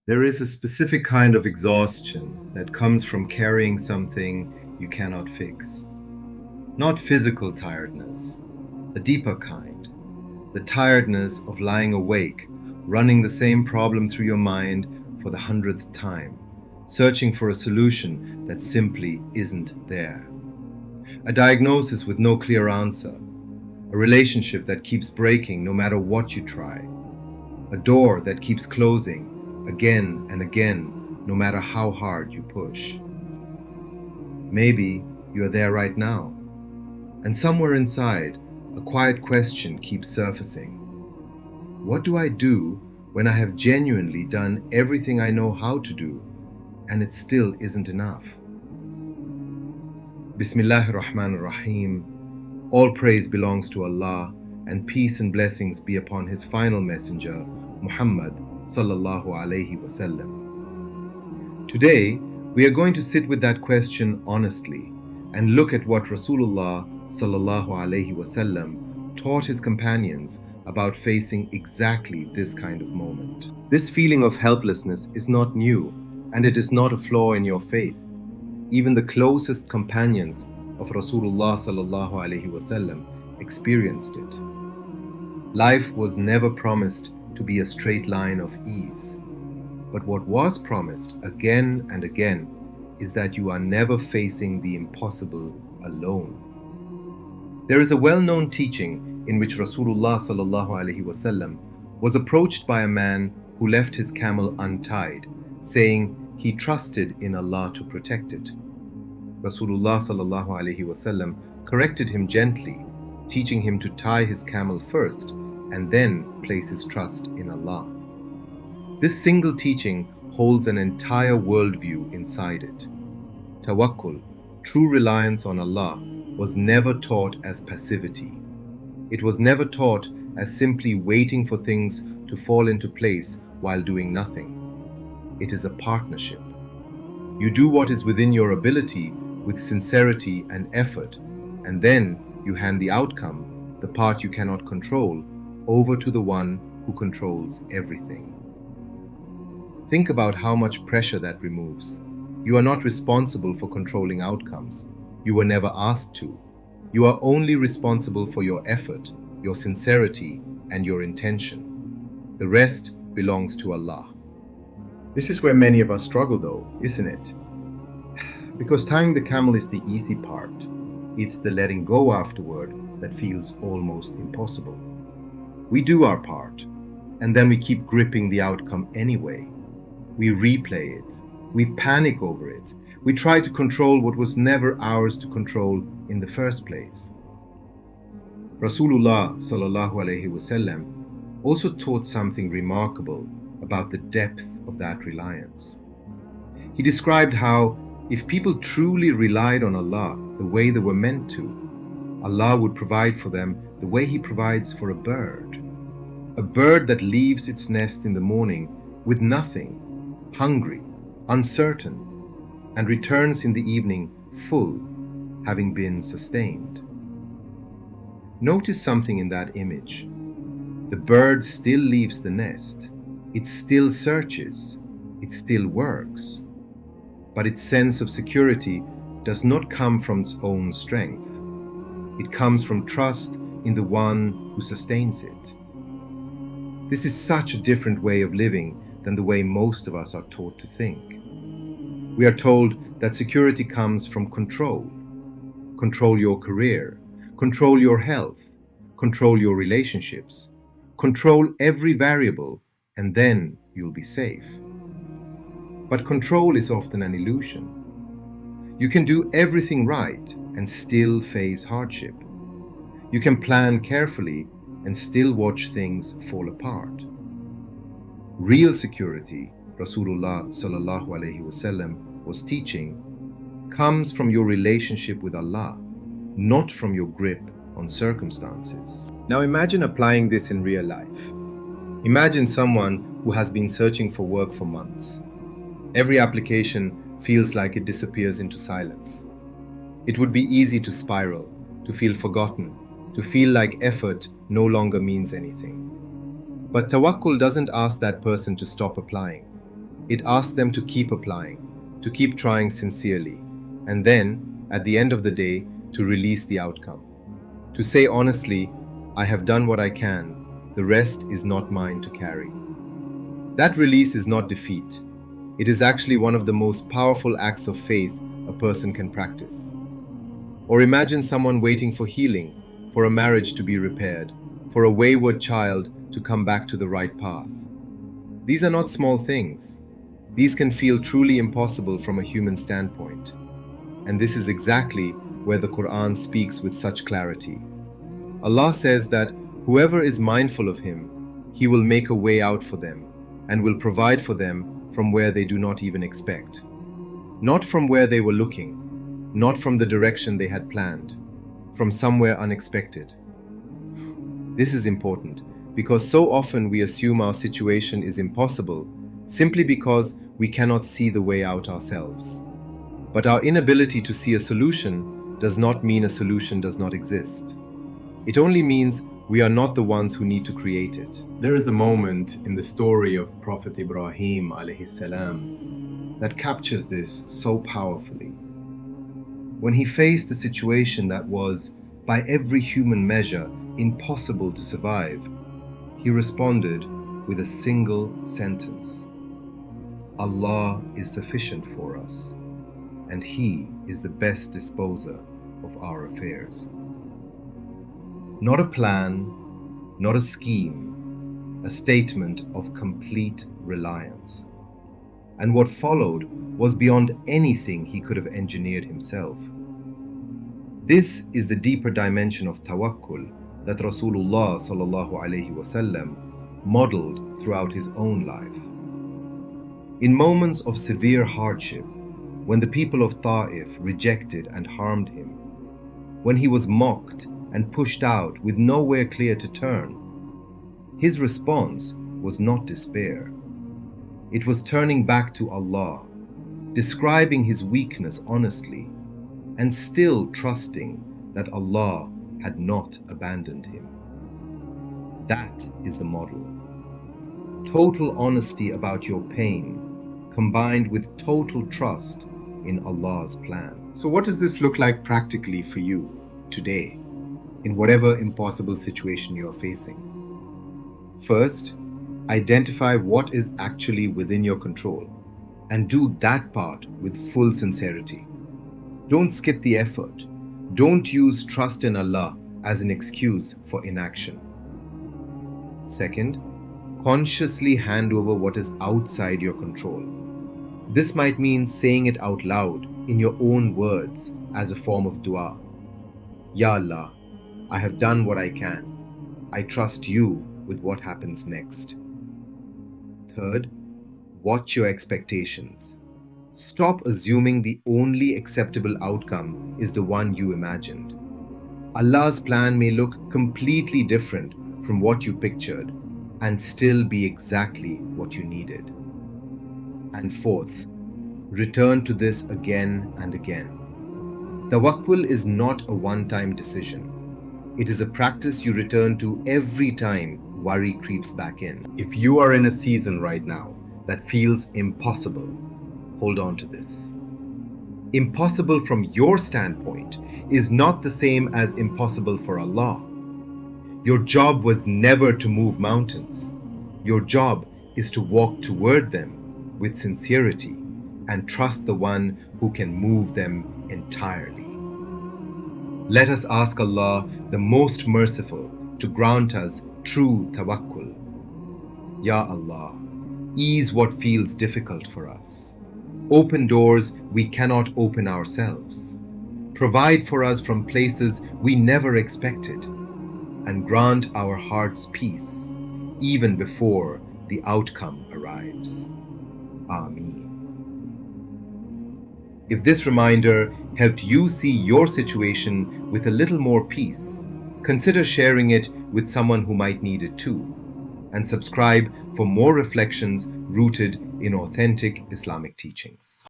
There is a specific kind of exhaustion that comes from carrying something you cannot fix. Not physical tiredness, a deeper kind. The tiredness of lying awake, running the same problem through your mind for the 100th time, searching for a solution that simply isn't there. A diagnosis with no clear answer, a relationship that keeps breaking no matter what you try, a door that keeps closing again and again no matter how hard you push. Maybe you are there right now, and somewhere inside, a quiet question keeps surfacing. What do I do when I have genuinely done everything I know how to do, and it still isn't enough? Bismillahir Rahmanir Rahim. All praise belongs to Allah, and peace and blessings be upon His final messenger, Muhammad sallallahu alaihi wasallam. Today, we are going to sit with that question honestly and look at what Rasulullah sallallahu alaihi wasallam taught his companions about facing exactly this kind of moment. This feeling of helplessness is not new, and it is not a flaw in your faith. Even the closest companions of Rasulullah sallallahu alaihi wasallam experienced it. Life was never promised to be a straight line of ease. But what was promised again and again is that you are never facing the impossible alone. There is a well-known teaching in which Rasulullah sallallahu alaihi wasallam was approached by a man who left his camel untied, saying he trusted in Allah to protect it. Rasulullah sallallahu alaihi wasallam corrected him gently, teaching him to tie his camel first and then place his trust in Allah. This single teaching holds an entire worldview inside it. Tawakkul, true reliance on Allah, was never taught as passivity. It was never taught as simply waiting for things to fall into place while doing nothing. It is a partnership. You do what is within your ability with sincerity and effort, and then you hand the outcome, the part you cannot control, over to the one who controls everything. Think about how much pressure that removes. You are not responsible for controlling outcomes. You were never asked to. You are only responsible for your effort, your sincerity, and your intention. The rest belongs to Allah. This is where many of us struggle though, isn't it? Because tying the camel is the easy part. It's the letting go afterward that feels almost impossible. We do our part, and then we keep gripping the outcome anyway. We replay it. We panic over it. We try to control what was never ours to control in the first place. Rasulullah sallallahu alaihi wasallam also taught something remarkable about the depth of that reliance. He described how if people truly relied on Allah the way they were meant to, Allah would provide for them the way He provides for a bird. A bird that leaves its nest in the morning with nothing, hungry, uncertain, and returns in the evening full, having been sustained. Notice something in that image. The bird still leaves the nest. It still searches. It still works. But its sense of security does not come from its own strength. It comes from trust in the one who sustains it. This is such a different way of living than the way most of us are taught to think. We are told that security comes from control. Control your career, control your health, control your relationships, control every variable, and then you'll be safe. But control is often an illusion. You can do everything right and still face hardship. You can plan carefully and still watch things fall apart. Real security, Rasulullah sallallahu alaihi wasallam was teaching, comes from your relationship with Allah, not from your grip on circumstances. Now imagine applying this in real life. Imagine someone who has been searching for work for months. Every application feels like it disappears into silence. It would be easy to spiral, to feel forgotten, to feel like effort no longer means anything. But Tawakkul doesn't ask that person to stop applying. It asks them to keep applying, to keep trying sincerely, and then, at the end of the day, to release the outcome. To say honestly, I have done what I can, the rest is not mine to carry. That release is not defeat. It is actually one of the most powerful acts of faith a person can practice. Or imagine someone waiting for healing, for a marriage to be repaired, for a wayward child to come back to the right path. These are not small things. These can feel truly impossible from a human standpoint. And this is exactly where the Quran speaks with such clarity. Allah says that whoever is mindful of Him, He will make a way out for them and will provide for them from where they do not even expect. Not from where they were looking, not from the direction they had planned, from somewhere unexpected. This is important because so often we assume our situation is impossible simply because we cannot see the way out ourselves. But our inability to see a solution does not mean a solution does not exist. It only means we are not the ones who need to create it. There is a moment in the story of Prophet Ibrahim alayhi salam that captures this so powerfully. When he faced a situation that was, by every human measure, impossible to survive, he responded with a single sentence: Allah is sufficient for us, and He is the best disposer of our affairs. Not a plan, not a scheme, a statement of complete reliance. And what followed was beyond anything he could have engineered himself. This is the deeper dimension of tawakkul that Rasulullah sallallahu alaihi wasallam modeled throughout his own life. In moments of severe hardship, when the people of Ta'if rejected and harmed him, when he was mocked and pushed out with nowhere clear to turn, his response was not despair. It was turning back to Allah, describing his weakness honestly, and still trusting that Allah had not abandoned him. That is the model. Total honesty about your pain, combined with total trust in Allah's plan. So what does this look like practically for you today, in whatever impossible situation you are facing? First, identify what is actually within your control and do that part with full sincerity. Don't skip the effort. Don't use trust in Allah as an excuse for inaction. Second, consciously hand over what is outside your control. This might mean saying it out loud in your own words as a form of dua. Ya Allah, I have done what I can. I trust you with what happens next. Third, watch your expectations. Stop assuming the only acceptable outcome is the one you imagined. Allah's plan may look completely different from what you pictured and still be exactly what you needed. And fourth, return to this again and again. Tawakkul is not a one-time decision. It is a practice you return to every time worry creeps back in. If you are in a season right now that feels impossible, hold on to this. Impossible from your standpoint is not the same as impossible for Allah. Your job was never to move mountains. Your job is to walk toward them with sincerity and trust the one who can move them entirely. Let us ask Allah, the most merciful, to grant us true tawakkul. Ya Allah, ease what feels difficult for us. Open doors we cannot open ourselves. Provide for us from places we never expected. And grant our hearts peace, even before the outcome arrives. Ameen. If this reminder helped you see your situation with a little more peace, consider sharing it with someone who might need it too, and subscribe for more reflections rooted in authentic Islamic teachings.